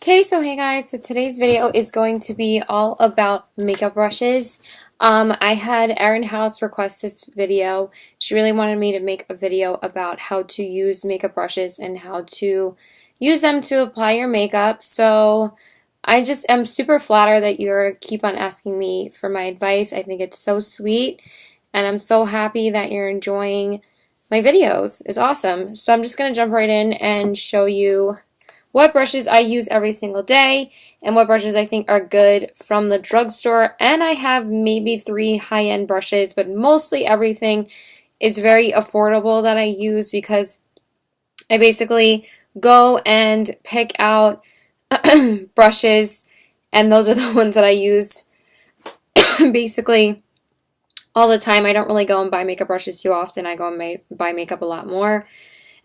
Okay, so hey guys, so today's video is going to be all about makeup brushes. I had Erin Haus request this video. She really wanted me to make a video about how to use makeup brushes and how to use them to apply your makeup. So I just am super flattered that you keep on asking me for my advice. I think it's so sweet, and I'm so happy that you're enjoying my videos. It's awesome. So I'm just going to jump right in and show you what brushes I use every single day and what brushes I think are good from the drugstore. And I have maybe 3 high-end brushes, but mostly everything is very affordable that I use because I basically go and pick out brushes, and those are the ones that I use basically all the time. I don't really go and buy makeup brushes too often. I go and buy makeup a lot more.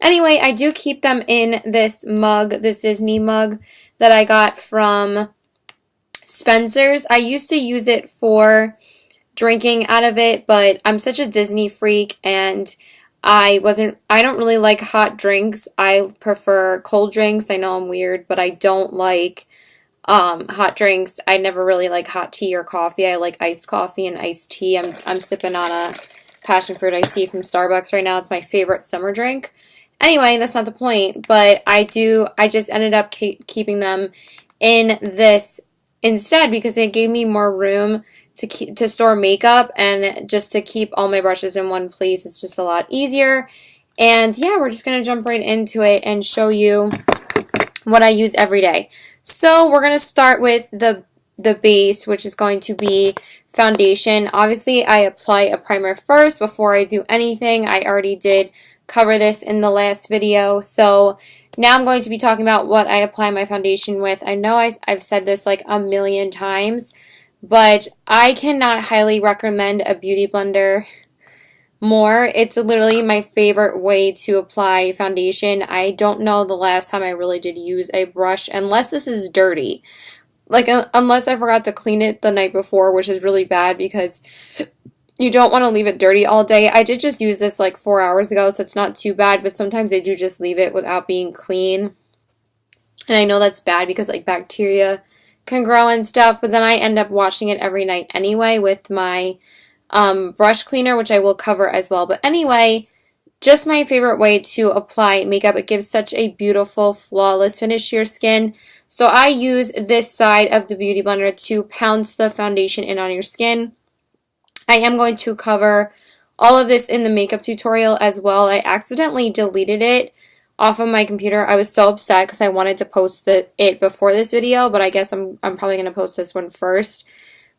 Anyway, I do keep them in this mug, this Disney mug that I got from Spencer's. I used to use it for drinking out of it, but I'm such a Disney freak and I don't really like hot drinks. I prefer cold drinks. I know I'm weird, but I don't like hot drinks. I never really like hot tea or coffee. I like iced coffee and iced tea. I'm sipping on a passion fruit iced tea from Starbucks right now. It's my favorite summer drink. Anyway, that's not the point, but I just ended up keeping them in this instead because it gave me more room to store makeup, and just to keep all my brushes in one place. It's just a lot easier. And yeah, we're just going to jump right into it and show you what I use every day. So we're going to start with the base, which is going to be foundation. Obviously, I apply a primer first before I do anything. I already did cover this in the last video, so now I'm going to be talking about what I apply my foundation with. I know I've said this like a million times, but I cannot highly recommend a beauty blender more. It's literally my favorite way to apply foundation. I don't know the last time I really did use a brush, unless this is dirty. Like, unless I forgot to clean it the night before, which is really bad because you don't want to leave it dirty all day. I did just use this like 4 hours ago, so it's not too bad, but sometimes I do just leave it without being clean. And I know that's bad because like bacteria can grow and stuff, but then I end up washing it every night anyway with my brush cleaner, which I will cover as well. But anyway, just my favorite way to apply makeup. It gives such a beautiful, flawless finish to your skin. So I use this side of the beauty blender to pounce the foundation in on your skin. I am going to cover all of this in the makeup tutorial as well. I accidentally deleted it off of my computer. I was so upset because I wanted to post it before this video, but I guess I'm probably going to post this one first.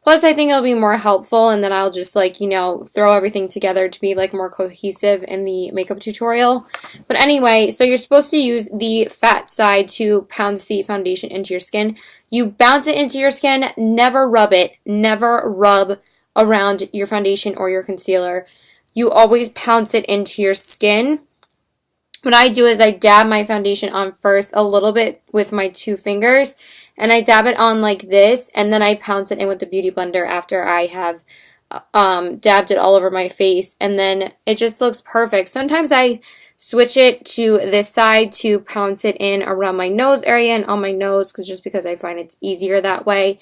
Plus, I think it'll be more helpful, and then I'll just, like, you know, throw everything together to be, like, more cohesive in the makeup tutorial. But anyway, so you're supposed to use the fat side to pounce the foundation into your skin. You bounce it into your skin, never rub it, never rub around your foundation or your concealer. You always pounce it into your skin. What I do is I dab my foundation on first a little bit with my 2 fingers, and I dab it on like this, and then I pounce it in with the beauty blender after I have dabbed it all over my face, and then it just looks perfect. Sometimes I switch it to this side to pounce it in around my nose area and on my nose, just because I find it's easier that way.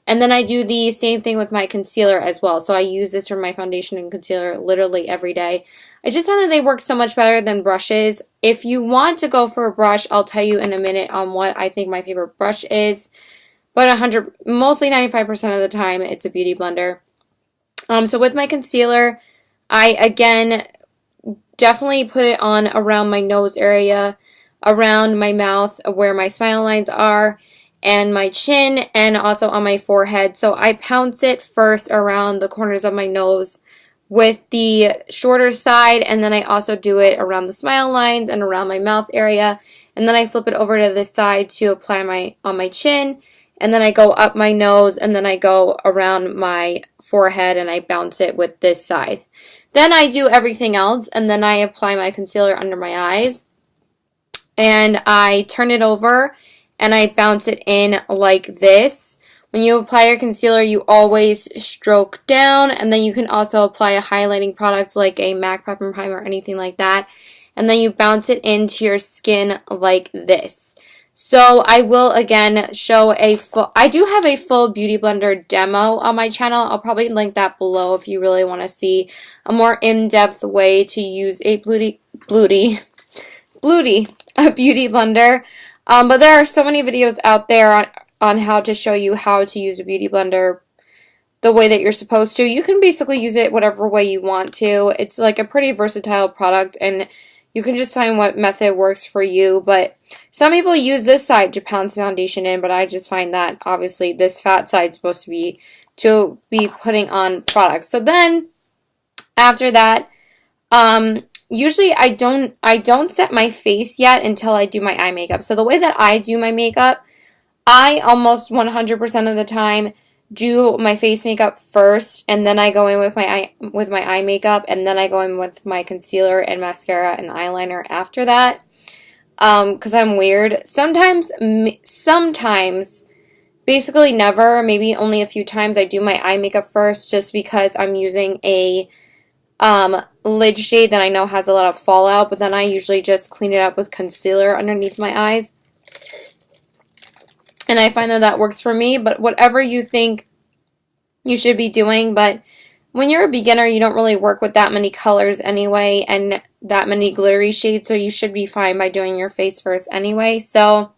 And then I do the same thing with my concealer as well. So I use this for my foundation and concealer literally every day. I just know that they work so much better than brushes. If you want to go for a brush, I'll tell you in a minute on what I think my favorite brush is. But mostly 95% of the time, it's a beauty blender. So with my concealer, I again definitely put it on around my nose area, around my mouth where my smile lines are, and my chin, and also on my forehead. So I pounce it first around the corners of my nose with the shorter side, and then I also do it around the smile lines and around my mouth area, and then I flip it over to this side to apply on my chin, and then I go up my nose, and then I go around my forehead and I bounce it with this side. Then I do everything else, and then I apply my concealer under my eyes, and I turn it over and I bounce it in like this. When you apply your concealer, you always stroke down, and then you can also apply a highlighting product like a MAC Prep and Primer or anything like that, and then you bounce it into your skin like this. So I will again show I do have a full Beauty Blender demo on my channel. I'll probably link that below if you really want to see a more in-depth way to use a Beauty Blender. But there are so many videos out there on how to show you how to use a Beauty Blender the way that you're supposed to. You can basically use it whatever way you want to. It's like a pretty versatile product, and you can just find what method works for you. But some people use this side to pound foundation in, but I just find that obviously this fat side is supposed to be putting on products. So then after that, usually I don't set my face yet until I do my eye makeup. So the way that I do my makeup, I almost 100% of the time do my face makeup first, and then I go in with my eye makeup, and then I go in with my concealer and mascara and eyeliner after that. Because I'm weird. Sometimes, basically never, maybe only a few times I do my eye makeup first, just because I'm using a lid shade that I know has a lot of fallout, but then I usually just clean it up with concealer underneath my eyes. And I find that that works for me, but whatever you think you should be doing. But when you're a beginner, you don't really work with that many colors anyway and that many glittery shades, so you should be fine by doing your face first anyway. So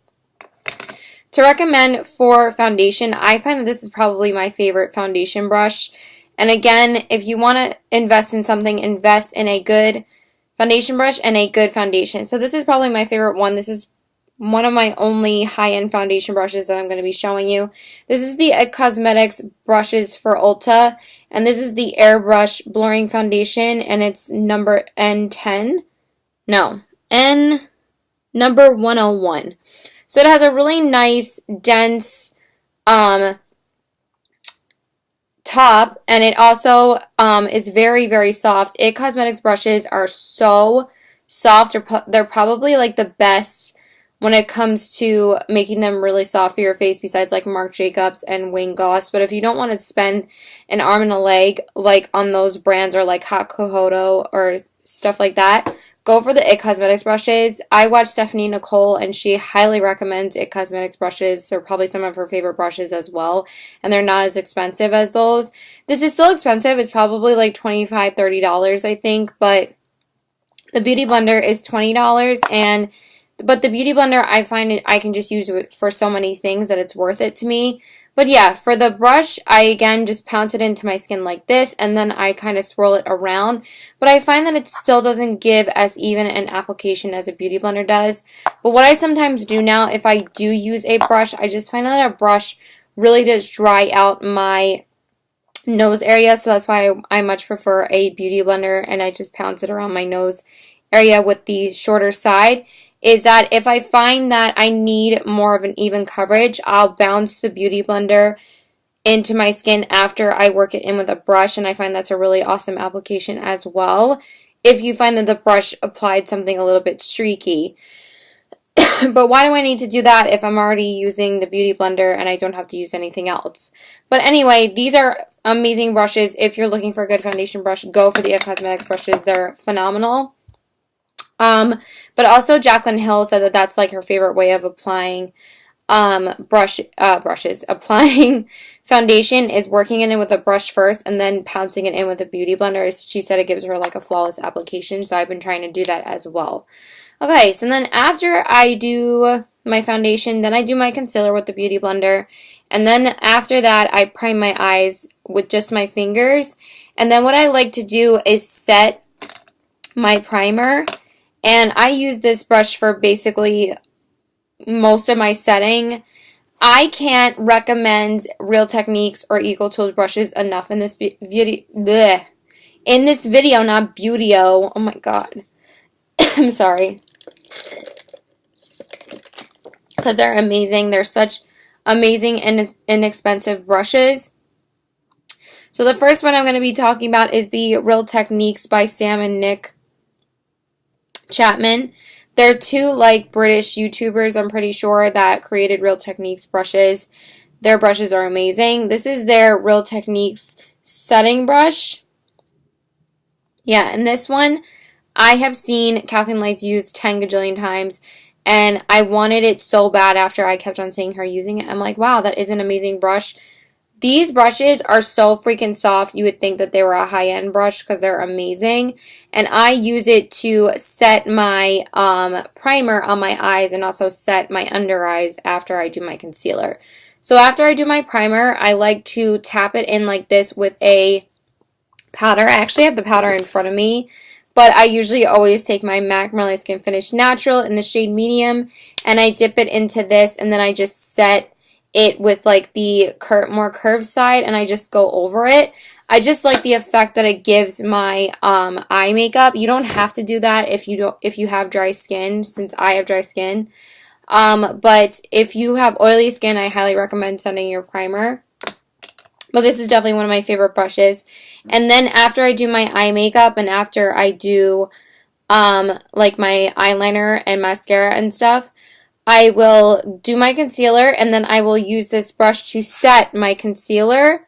to recommend for foundation, I find that this is probably my favorite foundation brush. And again, if you want to invest in something, invest in a good foundation brush and a good foundation. So this is probably my favorite one. This is one of my only high-end foundation brushes that I'm going to be showing you. This is the Cosmetics brushes for Ulta, and this is the Airbrush Blurring Foundation, and it's number N10. No, number 101. So it has a really nice, dense top, and it also is very, very soft. Cosmetics brushes are so soft. They're probably like the best when it comes to making them really soft for your face, besides like Marc Jacobs and Wayne Goss. But if you don't want to spend an arm and a leg like on those brands, or like Hot Cocoa or stuff like that, go for the Cosmetics brushes. I watch Stephanie Nicole, and she highly recommends Cosmetics brushes. They're probably some of her favorite brushes as well, and they're not as expensive as those. This is still expensive. It's probably like $25, $30, I think, but the Beauty Blender is $20, but the Beauty Blender, I find I can just use it for so many things that it's worth it to me. But yeah, for the brush, I again just pounce it into my skin like this, and then I kind of swirl it around. But I find that it still doesn't give as even an application as a Beauty Blender does. But what I sometimes do now, if I do use a brush, I just find that a brush really does dry out my nose area. So that's why I much prefer a Beauty Blender, and I just pounce it around my nose area with the shorter side. Is that if I find that I need more of an even coverage, I'll bounce the Beauty Blender into my skin after I work it in with a brush, and I find that's a really awesome application as well if you find that the brush applied something a little bit streaky. But why do I need to do that if I'm already using the Beauty Blender and I don't have to use anything else? But anyway, these are amazing brushes. If you're looking for a good foundation brush, go for the Cosmetics brushes. They're phenomenal. But also Jaclyn Hill said that that's like her favorite way of applying applying foundation is working in it with a brush first and then pouncing it in with a Beauty Blender. She said it gives her like a flawless application, so I've been trying to do that as well. Okay, so then after I do my foundation, then I do my concealer with the Beauty Blender, and then after that I prime my eyes with just my fingers. And then what I like to do is set my primer. And I use this brush for basically most of my setting. I can't recommend Real Techniques or Eco Tools brushes enough in this video. In this video, not Beautyo. Oh my god. I'm sorry. Because they're amazing. They're such amazing and inexpensive brushes. So the first one I'm going to be talking about is the Real Techniques by Sam and Nick Chapman. They're two like British YouTubers, I'm pretty sure, that created Real Techniques brushes. Their brushes are amazing. This is their Real Techniques setting brush. Yeah, and this one I have seen Kathleen Lights use 10 gajillion times, and I wanted it so bad after I kept on seeing her using it. I'm like, wow, that is an amazing brush. These brushes are so freaking soft. You would think that they were a high-end brush because they're amazing. And I use it to set my primer on my eyes and also set my under eyes after I do my concealer. So after I do my primer, I like to tap it in like this with a powder. I actually have the powder in front of me, but I usually always take my MAC Merlin Skin Finish Natural in the shade Medium, and I dip it into this, and then I just set it with like the more curved side, and I just go over it. I just like the effect that it gives my eye makeup. You don't have to do that if you have dry skin, since I have dry skin. But if you have oily skin, I highly recommend setting your primer. But this is definitely one of my favorite brushes. And then after I do my eye makeup and after I do like my eyeliner and mascara and stuff, I will do my concealer, and then I will use this brush to set my concealer.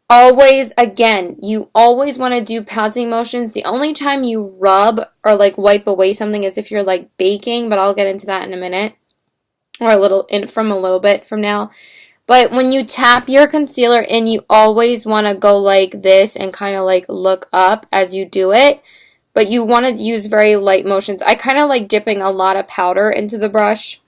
Always, again, you always want to do pouncing motions. The only time you rub or like wipe away something is if you're like baking, but I'll get into that in a minute, or a little bit from now. But when you tap your concealer in, you always want to go like this and kind of like look up as you do it. But you want to use very light motions. I kind of like dipping a lot of powder into the brush,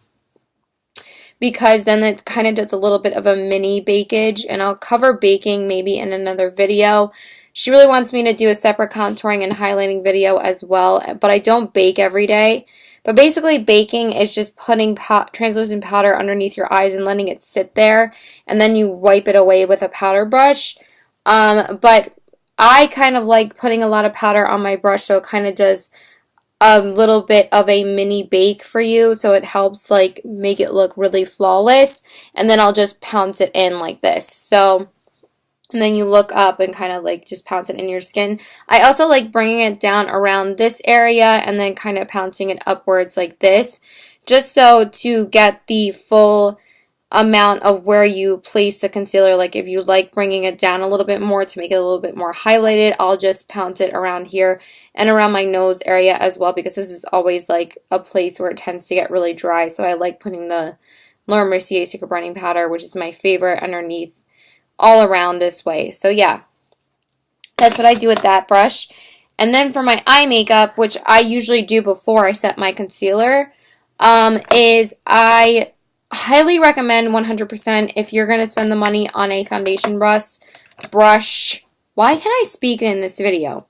because then it kind of does a little bit of a mini bakeage, and I'll cover baking maybe in another video. She really wants me to do a separate contouring and highlighting video as well, but I don't bake every day. But basically baking is just putting translucent powder underneath your eyes and letting it sit there, and then you wipe it away with a powder brush. But I kind of like putting a lot of powder on my brush, so it kind of does a little bit of a mini bake for you, so it helps like make it look really flawless. And then I'll just pounce it in like this. So, and then you look up and kind of like just pounce it in your skin. I also like bringing it down around this area and then kind of pouncing it upwards like this, just so to get the full amount of where you place the concealer. Like if you like bringing it down a little bit more to make it a little bit more highlighted, I'll just pounce it around here and around my nose area as well, because this is always like a place where it tends to get really dry. So I like putting the Laura Mercier Secret Brightening Powder, which is my favorite, underneath all around this way. So yeah, that's what I do with that brush. And then for my eye makeup, which I usually do before I set my concealer, is I highly recommend 100% if you're going to spend the money on a foundation brush. Why can't I speak in this video?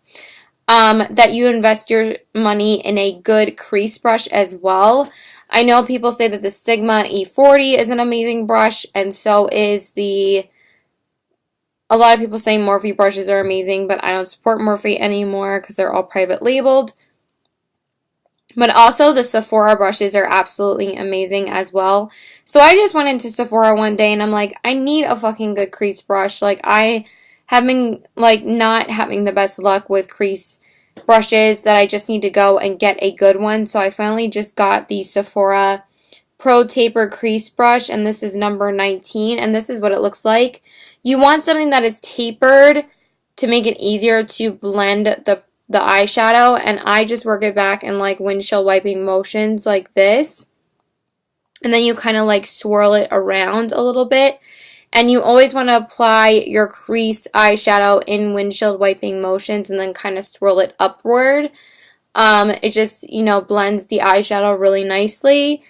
That you invest your money in a good crease brush as well. I know people say that the Sigma E40 is an amazing brush, and so is a lot of people say Morphe brushes are amazing, but I don't support Morphe anymore because they're all private labeled. But also the Sephora brushes are absolutely amazing as well. So I just went into Sephora one day and I'm like, I need a fucking good crease brush. Like I have been like not having the best luck with crease brushes, that I just need to go and get a good one. So I finally just got the Sephora Pro Taper Crease Brush, and this is number 19, and this is what it looks like. You want something that is tapered to make it easier to blend the eyeshadow, and I just work it back in like windshield wiping motions like this, and then you kind of like swirl it around a little bit, and you always want to apply your crease eyeshadow in windshield wiping motions and then kind of swirl it upward. It just, you know, blends the eyeshadow really nicely,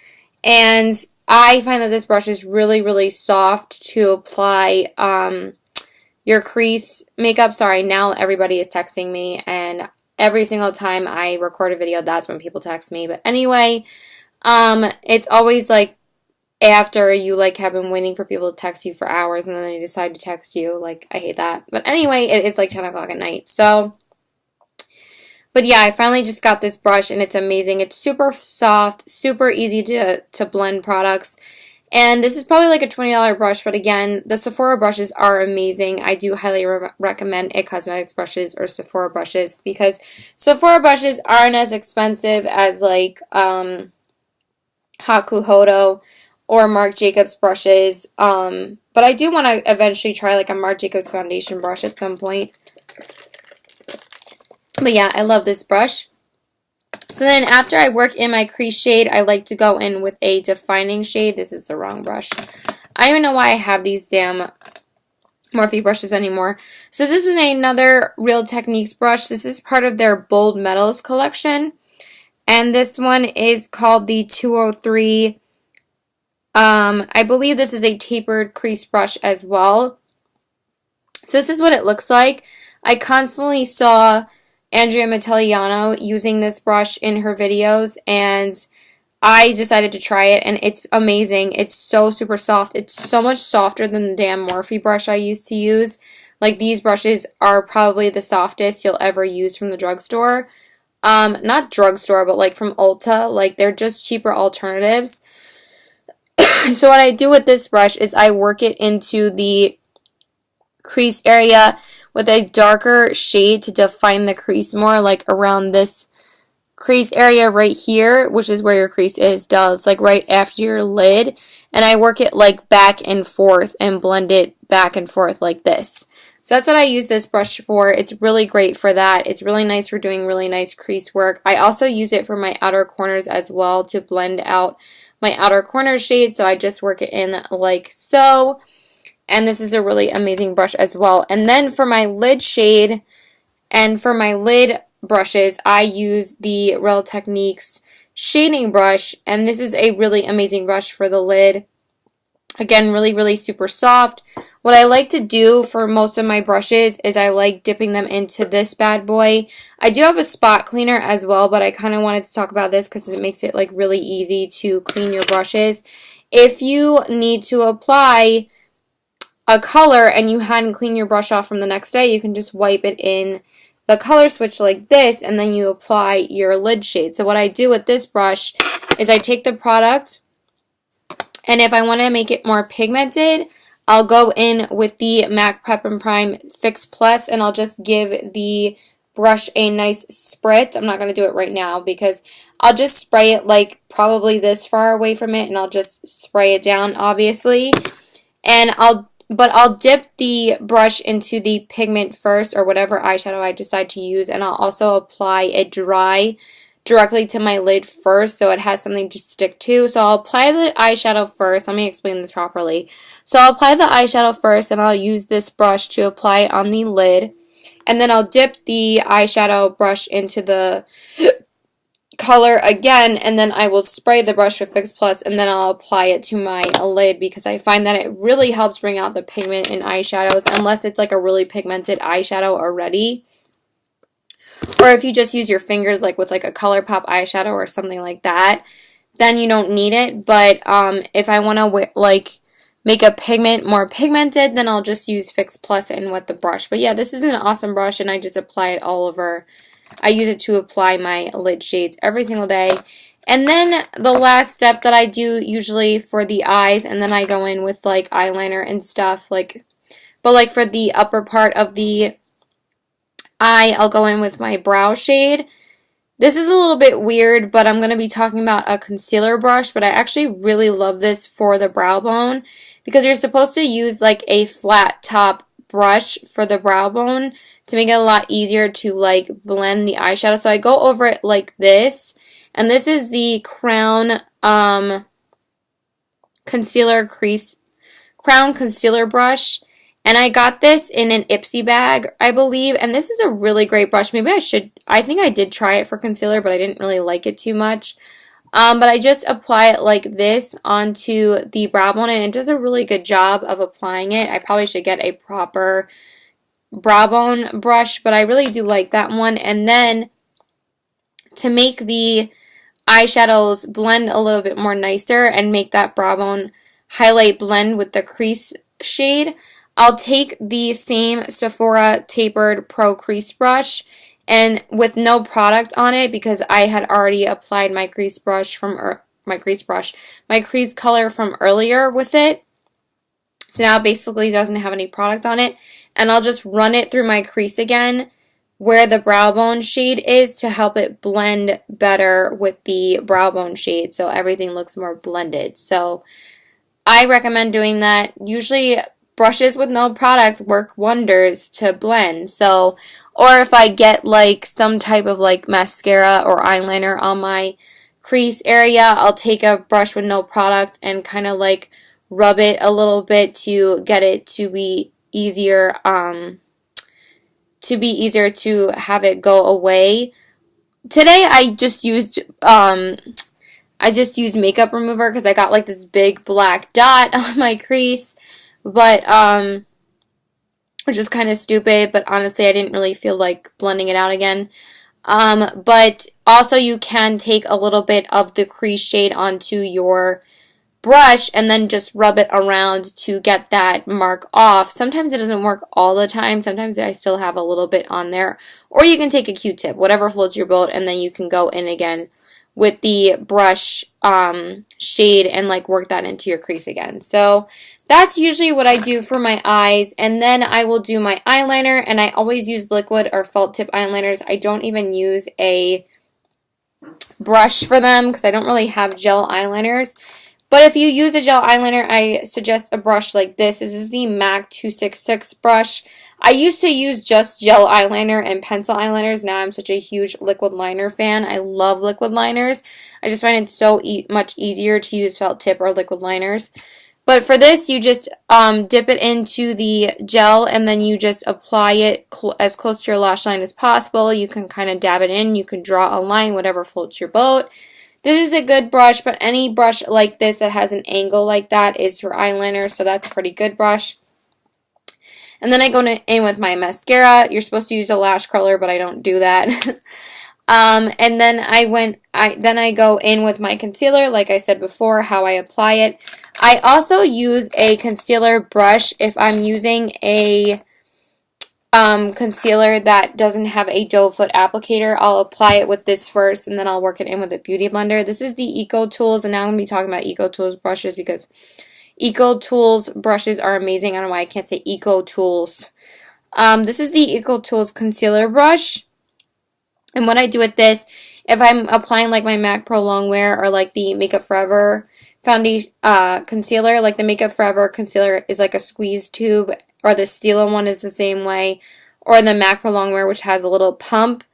and I find that this brush is really, really soft to apply your crease makeup. Sorry, now everybody is texting me, and every single time I record a video, that's when people text me. But anyway, it's always like after you like have been waiting for people to text you for hours and then they decide to text you. Like, I hate that. But anyway, it is like 10 o'clock at night. So, but yeah, I finally just got this brush and it's amazing. It's super soft, super easy to blend products. And this is probably like a $20 brush, but again, the Sephora brushes are amazing. I do highly recommend It Cosmetics brushes or Sephora brushes, because Sephora brushes aren't as expensive as like Haku Hodo or Marc Jacobs brushes. But I do want to eventually try like a Marc Jacobs foundation brush at some point. But yeah, I love this brush. So then after I work in my crease shade, I like to go in with a defining shade. This is the wrong brush. I don't even know why I have these damn Morphe brushes anymore. So this is another Real Techniques brush. This is part of their Bold Metals collection. And this one is called the 203. I believe this is a tapered crease brush as well. So this is what it looks like. I constantly saw Andrea Mateliano using this brush in her videos, and I decided to try it, and it's amazing. It's so super soft. It's so much softer than the damn Morphe brush I used to use. Like, these brushes are probably the softest you'll ever use from the drugstore. Not drugstore, but like from Ulta. Like, they're just cheaper alternatives. So what I do with this brush is I work it into the crease area with a darker shade to define the crease more, like around this crease area right here, which is where your crease is. Duh, it's like right after your lid. And I work it like back and forth and blend it back and forth like this. So that's what I use this brush for. It's really great for that. It's really nice for doing really nice crease work. I also use it for my outer corners as well to blend out my outer corner shade. So I just work it in like so. And this is a really amazing brush as well. And then for my lid shade and for my lid brushes, I use the Real Techniques shading brush, and this is a really amazing brush for the lid. Again, really, really super soft. What I like to do for most of my brushes is I like dipping them into this bad boy. I do have a spot cleaner as well, but I kind of wanted to talk about this because it makes it like really easy to clean your brushes. If you need to apply a color and you hadn't cleaned your brush off from the next day, you can just wipe it in the color switch like this, and then you apply your lid shade. So what I do with this brush is I take the product, and if I want to make it more pigmented, I'll go in with the MAC Prep and Prime Fix Plus, and I'll just give the brush a nice spritz. I'm not going to do it right now because I'll just spray it like probably this far away from it, and I'll just spray it down, obviously. And I'll dip the brush into the pigment first, or whatever eyeshadow I decide to use, and I'll also apply it dry directly to my lid first so it has something to stick to. So I'll apply the eyeshadow first. Let me explain this properly. So I'll apply the eyeshadow first, and I'll use this brush to apply it on the lid, and then I'll dip the eyeshadow brush into the color again, and then I will spray the brush with Fix Plus, and then I'll apply it to my lid because I find that it really helps bring out the pigment in eyeshadows, unless it's like a really pigmented eyeshadow already. Or if you just use your fingers like with like a ColourPop eyeshadow or something like that, then you don't need it. But if I want to like make a pigment more pigmented, then I'll just use Fix Plus and with the brush. But yeah, this is an awesome brush, and I just apply it all over. I use it to apply my lid shades every single day. And then the last step that I do usually for the eyes, and then I go in with like eyeliner and stuff, like, but like for the upper part of the eye, I'll go in with my brow shade. This is a little bit weird, but I'm going to be talking about a concealer brush, but I actually really love this for the brow bone because you're supposed to use like a flat top brush for the brow bone to make it a lot easier to like blend the eyeshadow. So I go over it like this, and this is the Crown concealer brush, and I got this in an Ipsy bag, I believe, and this is a really great brush. Maybe I think I did try it for concealer, but I didn't really like it too much. But I just apply it like this onto the brow bone, and it does a really good job of applying it. I probably should get a proper brow bone brush, but I really do like that one. And then to make the eyeshadows blend a little bit more nicer and make that brow bone highlight blend with the crease shade, I'll take the same Sephora Tapered Pro Crease Brush, and with no product on it because I had already applied my crease color from earlier with it. So now it basically doesn't have any product on it. And I'll just run it through my crease again where the brow bone shade is to help it blend better with the brow bone shade so everything looks more blended. So I recommend doing that. Usually brushes with no product work wonders to blend. So Or if I get like some type of like mascara or eyeliner on my crease area, I'll take a brush with no product and kind of like rub it a little bit to get it to be easier to have it go away. Today I just used makeup remover because I got like this big black dot on my crease, but which was kind of stupid, but honestly I didn't really feel like blending it out again. But also you can take a little bit of the crease shade onto your brush and then just rub it around to get that mark off. Sometimes it doesn't work all the time. Sometimes I still have a little bit on there. Or you can take a Q-tip, whatever floats your boat, and then you can go in again with the brush shade and like work that into your crease again. So that's usually what I do for my eyes. And then I will do my eyeliner, and I always use liquid or felt tip eyeliners. I don't even use a brush for them because I don't really have gel eyeliners. But if you use a gel eyeliner, I suggest a brush like this. This is the MAC 266 brush. I used to use just gel eyeliner and pencil eyeliners. Now I'm such a huge liquid liner fan. I love liquid liners. I just find it so much easier to use felt tip or liquid liners. But for this, you just dip it into the gel and then you just apply it as close to your lash line as possible. You can kind of dab it in. You can draw a line, whatever floats your boat. This is a good brush, but any brush like this that has an angle like that is for eyeliner, so that's a pretty good brush. And then I go in with my mascara. You're supposed to use a lash curler, but I don't do that. And then I go in with my concealer, like I said before, how I apply it. I also use a concealer brush if I'm using a concealer that doesn't have a doe foot applicator. I'll apply it with this first and then I'll work it in with a beauty blender. This is the Eco Tools, and now I'm going to be talking about Eco Tools brushes because Eco Tools brushes are amazing. I don't know why I can't say Eco Tools. This is the Eco Tools concealer brush, and what I do with this, if I'm applying like my MAC Pro Longwear or like the Makeup Forever foundation concealer, like the Makeup Forever concealer is like a squeeze tube, or the Stila one is the same way, or the MAC Pro Longwear, which has a little pump.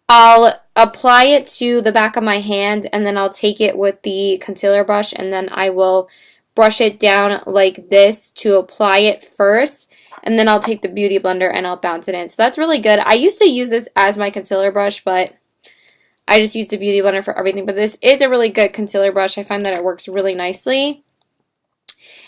I'll apply it to the back of my hand, and then I'll take it with the concealer brush, and then I will brush it down like this to apply it first, and then I'll take the beauty blender and I'll bounce it in. So that's really good. I used to use this as my concealer brush, but I just use the beauty blender for everything. But this is a really good concealer brush. I find that it works really nicely.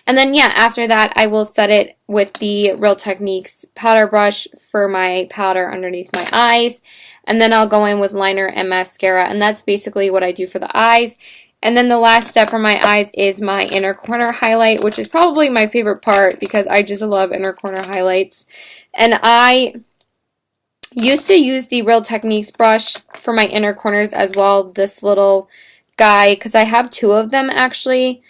And then, yeah, after that, I will set it with the Real Techniques powder brush for my powder underneath my eyes. And then I'll go in with liner and mascara. And that's basically what I do for the eyes. And then the last step for my eyes is my inner corner highlight, which is probably my favorite part because I just love inner corner highlights. And I used to use the Real Techniques brush for my inner corners as well, this little guy, because I have two of them actually.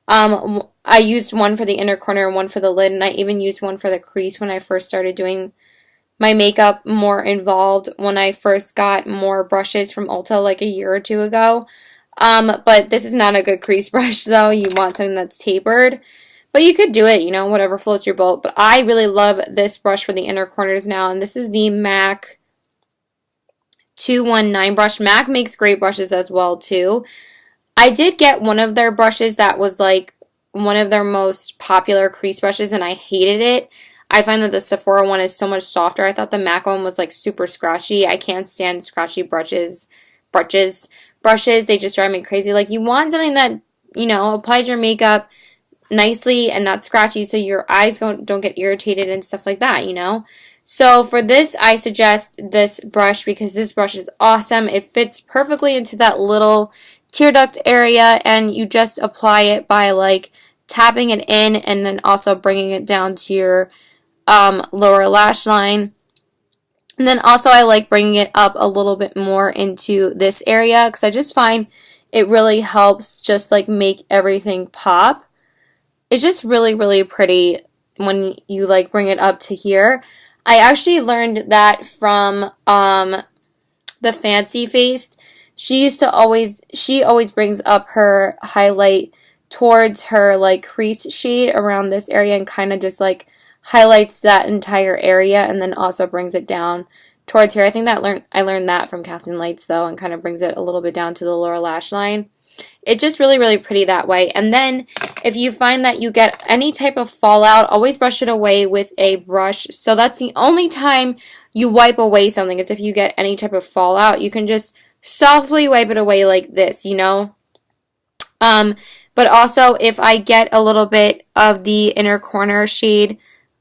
I used one for the inner corner and one for the lid, and I even used one for the crease when I first started doing my makeup more involved, when I first got more brushes from Ulta like a year or two ago. But this is not a good crease brush though. You want something that's tapered. But you could do it, you know, whatever floats your boat. But I really love this brush for the inner corners now, and this is the MAC 219 brush. MAC makes great brushes as well too. I did get one of their brushes that was like one of their most popular crease brushes, and I hated it. I find that the Sephora one is so much softer. I thought the MAC one was like super scratchy. I can't stand scratchy brushes. They just drive me crazy. Like, you want something that, you know, applies your makeup nicely and not scratchy so your eyes don't get irritated and stuff like that, you know. So for this, I suggest this brush because this brush is awesome. It fits perfectly into that little tear duct area, and you just apply it by like tapping it in and then also bringing it down to your lower lash line. And then also I like bringing it up a little bit more into this area because I just find it really helps just like make everything pop. It's just really, really pretty when you like bring it up to here. I actually learned that from the Fancy Faced. She always brings up her highlight towards her like crease shade around this area and kind of just like highlights that entire area, and then also brings it down towards here. I think that I learned that from Kathleen Lights though, and kind of brings it a little bit down to the lower lash line. It's just really, really pretty that way. And then if you find that you get any type of fallout, always brush it away with a brush. So that's the only time you wipe away something. It's if you get any type of fallout. You can just softly wipe it away like this, you know. But also if I get a little bit of the inner corner shade,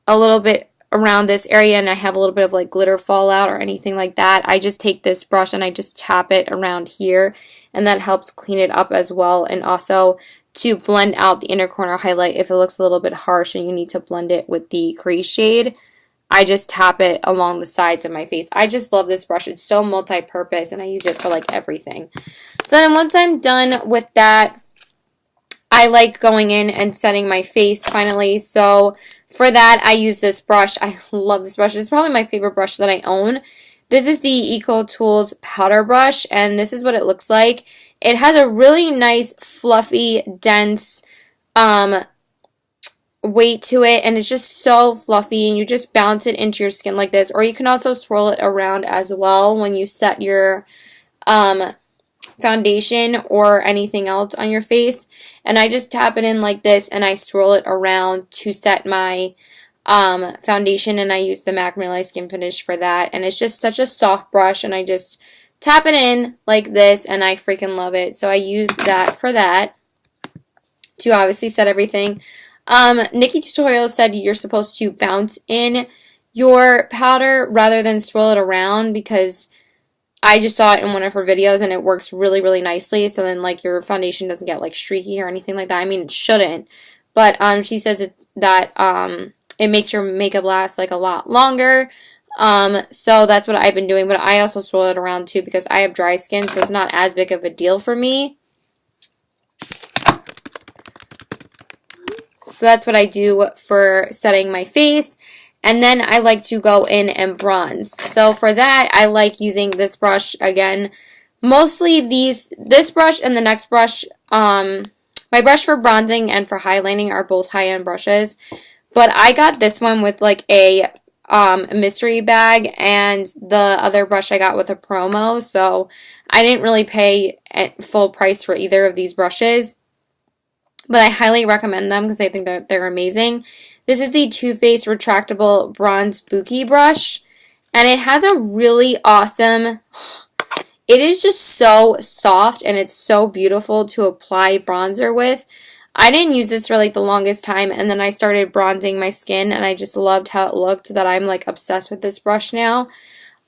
a little bit around this area, and I have a little bit of like glitter fallout or anything like that, I just take this brush and I just tap it around here, and that helps clean it up as well, and also to blend out the inner corner highlight if it looks a little bit harsh and you need to blend it with the crease shade. I just tap it along the sides of my face. I just love this brush. It's so multi-purpose and I use it for like everything. So then once I'm done with that, I like going in and setting my face finally. So for that, I use this brush. I love this brush. It's probably my favorite brush that I own. This is the Eco Tools powder brush, and this is what it looks like. It has a really nice, fluffy, dense weight to it, and it's just so fluffy, and you just bounce it into your skin like this. Or you can also swirl it around as well when you set your foundation or anything else on your face. And I just tap it in like this, and I swirl it around to set my foundation, and I use the MAC Real Skin Finish for that. And it's just such a soft brush, and I just tap it in like this, and I freaking love it. So I use that for that to obviously set everything. Nikki Tutorial said you're supposed to bounce in your powder rather than swirl it around, because I just saw it in one of her videos and it works really, really nicely. So then like your foundation doesn't get like streaky or anything like that. I mean, it shouldn't. But she says that it makes your makeup last like a lot longer. So that's what I've been doing. But I also swirl it around too because I have dry skin, so it's not as big of a deal for me. So that's what I do for setting my face. And then I like to go in and bronze. So for that, I like using this brush again. Mostly this brush and the next brush. My brush for bronzing and for highlighting are both high-end brushes. But I got this one with like a mystery bag, and the other brush I got with a promo. So I didn't really pay full price for either of these brushes. But I highly recommend them because I think that they're amazing. This is the Too Faced Retractable Bronze Bouquet Brush. And it has a really awesome... It is just so soft and it's so beautiful to apply bronzer with. I didn't use this for like the longest time, and then I started bronzing my skin and I just loved how it looked that I'm like obsessed with this brush now.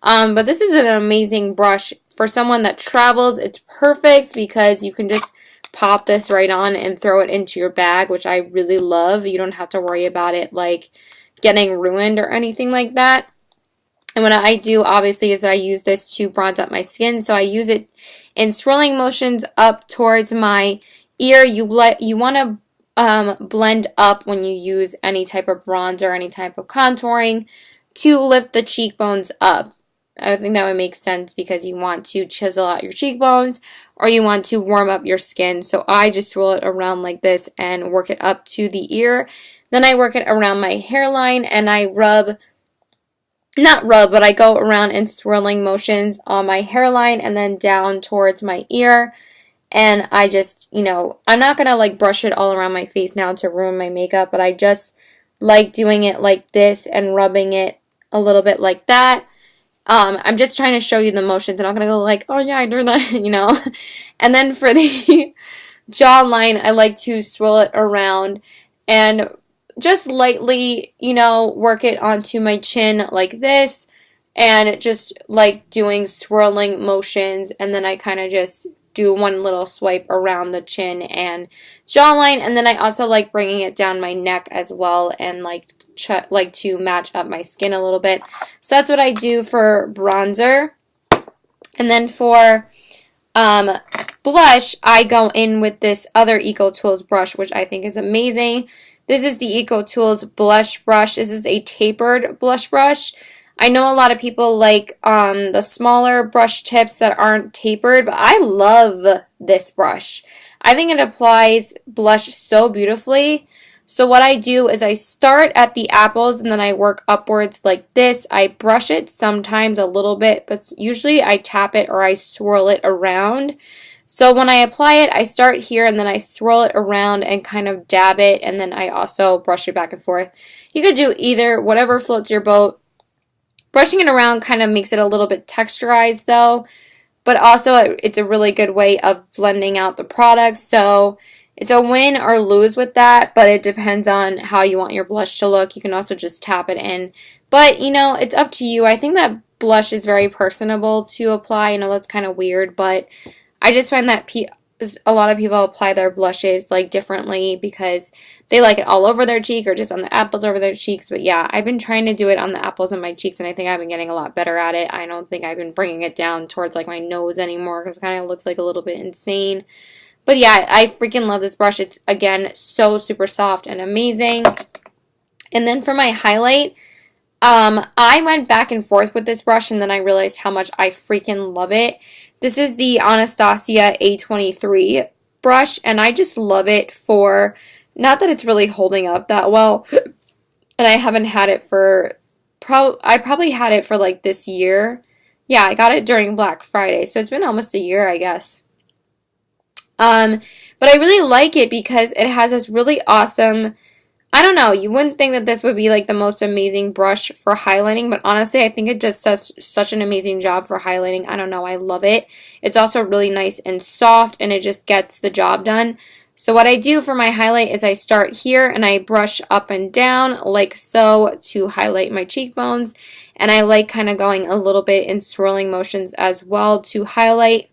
But this is an amazing brush. For someone that travels, it's perfect because you can just pop this right on and throw it into your bag, which I really love. You don't have to worry about it like getting ruined or anything like that. And what I do obviously is I use this to bronze up my skin. So I use it in swirling motions up towards my ear. You want to blend up when you use any type of bronzer or any type of contouring to lift the cheekbones up. I think that would make sense because you want to chisel out your cheekbones or you want to warm up your skin. So I just swirl it around like this and work it up to the ear. Then I work it around my hairline and I but I go around in swirling motions on my hairline and then down towards my ear. And I just, I'm not going to like brush it all around my face now to ruin my makeup, but I just like doing it like this and rubbing it a little bit like that. I'm just trying to show you the motions, and I'm going to go like, oh yeah, I do that, And then for the jawline, I like to swirl it around and just lightly, work it onto my chin like this, and just like doing swirling motions, and then I kind of just do one little swipe around the chin and jawline, and then I also like bringing it down my neck as well, and like to match up my skin a little bit. So that's what I do for bronzer. And then for blush, I go in with this other Eco Tools brush, which I think is amazing. This is the Eco Tools blush brush. This is a tapered blush brush. I know a lot of people like the smaller brush tips that aren't tapered, but I love this brush. I think it applies blush so beautifully. So what I do is I start at the apples and then I work upwards like this. I brush it sometimes a little bit, but usually I tap it or I swirl it around. So when I apply it, I start here and then I swirl it around and kind of dab it, and then I also brush it back and forth. You could do either, whatever floats your boat. Brushing it around kind of makes it a little bit texturized though, but also it's a really good way of blending out the product. So it's a win or lose with that, but it depends on how you want your blush to look. You can also just tap it in. But, you know, it's up to you. I think that blush is very personable to apply. I know that's kind of weird, but I just find that a lot of people apply their blushes like differently because they like it all over their cheek or just on the apples over their cheeks. But yeah, I've been trying to do it on the apples of my cheeks, and I think I've been getting a lot better at it. I don't think I've been bringing it down towards like my nose anymore because it kind of looks like a little bit insane. But yeah, I freaking love this brush. It's, again, so super soft and amazing. And then for my highlight, I went back and forth with this brush, and then I realized how much I freaking love it. This is the Anastasia A23 brush, and I just love it for, not that it's really holding up that well, and I haven't had it for, I probably had it for like this year. Yeah, I got it during Black Friday, so it's been almost a year, I guess. But I really like it because it has this really awesome, I don't know, you wouldn't think that this would be like the most amazing brush for highlighting, but honestly, I think it does such an amazing job for highlighting. I don't know, I love it. It's also really nice and soft, and it just gets the job done. So what I do for my highlight is I start here and I brush up and down like so to highlight my cheekbones, and I like kind of going a little bit in swirling motions as well to highlight.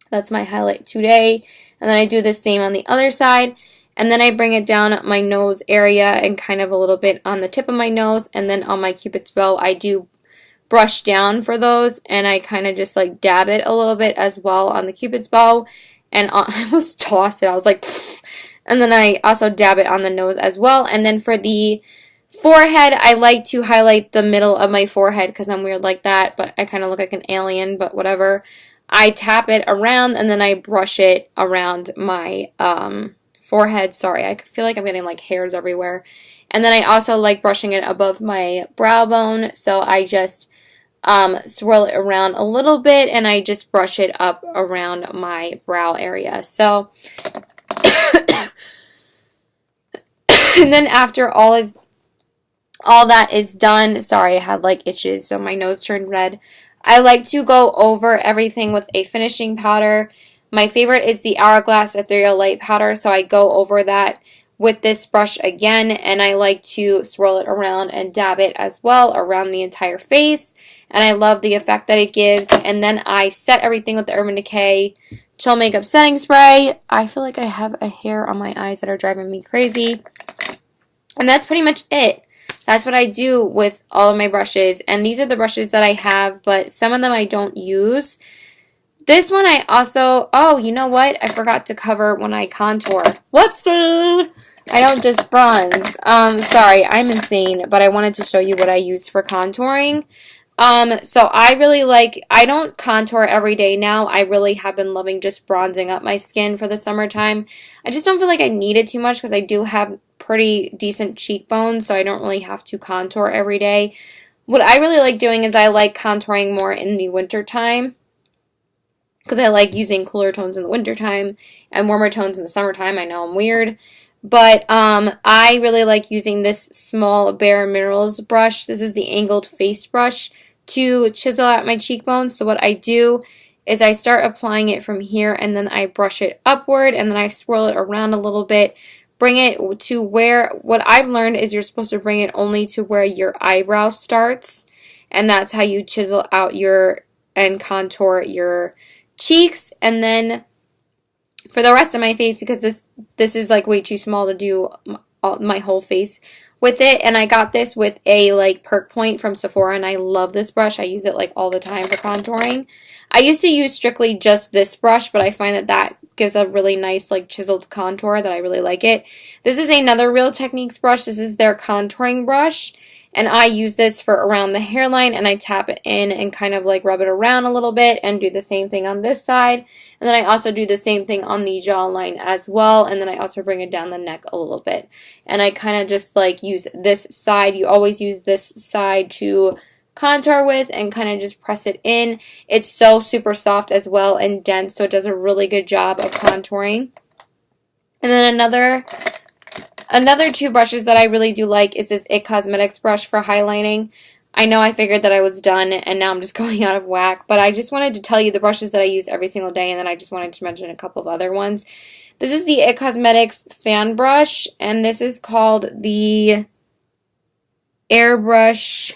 That's my highlight today. And then I do the same on the other side. And then I bring it down my nose area and kind of a little bit on the tip of my nose. And then on my Cupid's bow, I do brush down for those. And I kind of just like dab it a little bit as well on the Cupid's bow. And I almost tossed it. I was like, pfft. And then I also dab it on the nose as well. And then for the forehead, I like to highlight the middle of my forehead because I'm weird like that. But I kind of look like an alien, but whatever. I tap it around and then I brush it around my forehead. Sorry, I feel like I'm getting like hairs everywhere. And then I also like brushing it above my brow bone. So I just swirl it around a little bit and I just brush it up around my brow area. So, and then after all that is done, sorry, I had like itches, so my nose turned red. I like to go over everything with a finishing powder. My favorite is the Hourglass Ethereal Light Powder, so I go over that with this brush again, and I like to swirl it around and dab it as well around the entire face, and I love the effect that it gives. And then I set everything with the Urban Decay Chill Makeup Setting Spray. I feel like I have a hair on my eyes that are driving me crazy. And that's pretty much it. That's what I do with all of my brushes, and these are the brushes that I have, but some of them I don't use. This one I also, oh, you know what? I forgot to cover when I contour. Whoopsie! I don't just bronze. Sorry, I'm insane, but I wanted to show you what I use for contouring. So I really like, I don't contour every day now. I really have been loving just bronzing up my skin for the summertime. I just don't feel like I need it too much because I do have pretty decent cheekbones, so I don't really have to contour every day. What I really like doing is I like contouring more in the winter time because I like using cooler tones in the wintertime and warmer tones in the summertime. I know I'm weird, but I really like using this small Bare Minerals brush. This is the angled face brush to chisel out my cheekbones. So what I do is I start applying it from here, and then I brush it upward, and then I swirl it around a little bit. Bring it to where, what I've learned is you're supposed to bring it only to where your eyebrow starts, and that's how you chisel out your, and contour your cheeks. And then for the rest of my face, because this is like way too small to do my whole face with it, and I got this with a like perk point from Sephora, and I love this brush. I use it like all the time for contouring. I used to use strictly just this brush, but I find that gives a really nice like chiseled contour that I really like it. This is another Real Techniques brush. This is their contouring brush, And I use this for around the hairline, and I tap it in and kind of like rub it around a little bit and do the same thing on this side. And then I also do the same thing on the jawline as well, and then I also bring it down the neck a little bit. And I kind of just like use this side. You always use this side to contour with and kind of just press it in. It's so super soft as well and dense, so it does a really good job of contouring. And then another two brushes that I really do like is this It Cosmetics brush for highlighting. I know I figured that I was done and now I'm just going out of whack, but I just wanted to tell you the brushes that I use every single day, and then I just wanted to mention a couple of other ones. This is the It Cosmetics fan brush, and this is called the Airbrush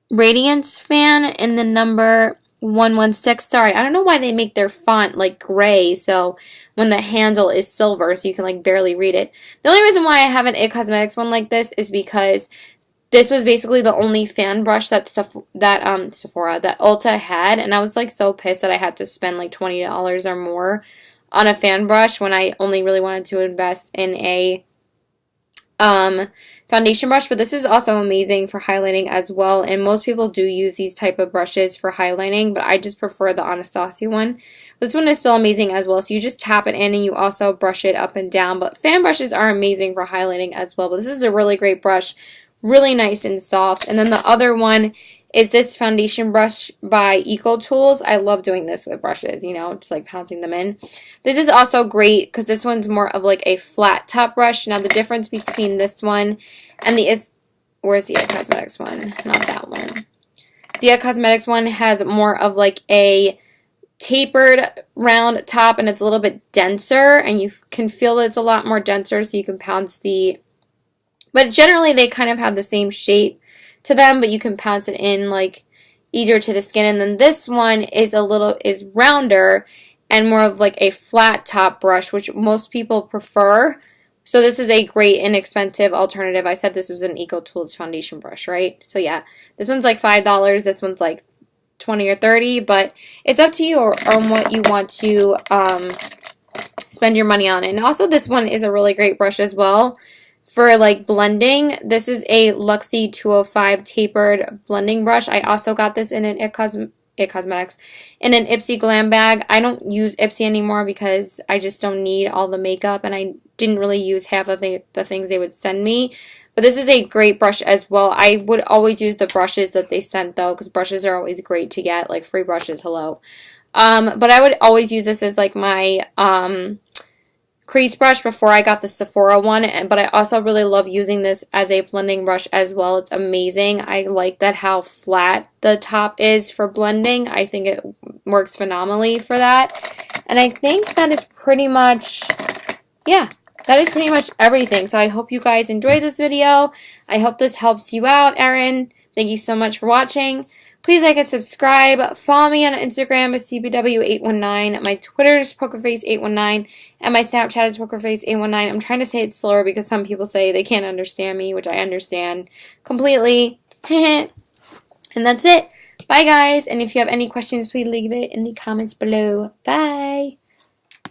Radiance fan in the number 116. Sorry, I don't know why they make their font like gray, so when the handle is silver, so you can like barely read it. The only reason why I have an It Cosmetics one like this is because this was basically the only fan brush that Ulta had, and I was like so pissed that I had to spend like $20 or more on a fan brush when I only really wanted to invest in a foundation brush. But this is also amazing for highlighting as well, and most people do use these type of brushes for highlighting, but I just prefer the Anastasia one. This one is still amazing as well, so you just tap it in and you also brush it up and down. But fan brushes are amazing for highlighting as well, but this is a really great brush, really nice and soft. And then the other one is this foundation brush by Eco Tools. I love doing this with brushes, you know, just like pouncing them in. This is also great because this one's more of like a flat top brush. Now the difference between this one and where's the It Cosmetics one? Not that one. The It Cosmetics one has more of like a tapered round top, and it's a little bit denser, and you can feel that it's a lot more denser, so you can pounce but generally they kind of have the same shape to them, but you can pounce it in like easier to the skin. And then this one is rounder and more of like a flat top brush, which most people prefer. So this is a great inexpensive alternative. I said this was an Eco Tools foundation brush, right? So yeah, this one's like $5. This one's like 20 or 30, but it's up to you on what you want to spend your money on. And also this one is a really great brush as well for like blending. This is a Luxie 205 tapered blending brush. I also got this in an It Cosmetics in an Ipsy Glam bag. I don't use Ipsy anymore because I just don't need all the makeup, and I didn't really use half of the things they would send me. But this is a great brush as well. I would always use the brushes that they sent though, because brushes are always great to get, like free brushes, hello. But I would always use this as like my crease brush before I got the Sephora one, but I also really love using this as a blending brush as well. It's amazing. I like that how flat the top is for blending. I think it works phenomenally for that. And I think that is pretty much, yeah, that is pretty much everything. So I hope you guys enjoyed this video. I hope this helps you out, Erin. Thank you so much for watching. Please like and subscribe. Follow me on Instagram at CBW819. My Twitter is PokerFace819. And my Snapchat is PokerFace819. I'm trying to say it slower because some people say they can't understand me, which I understand completely. And that's it. Bye, guys. And if you have any questions, please leave it in the comments below. Bye.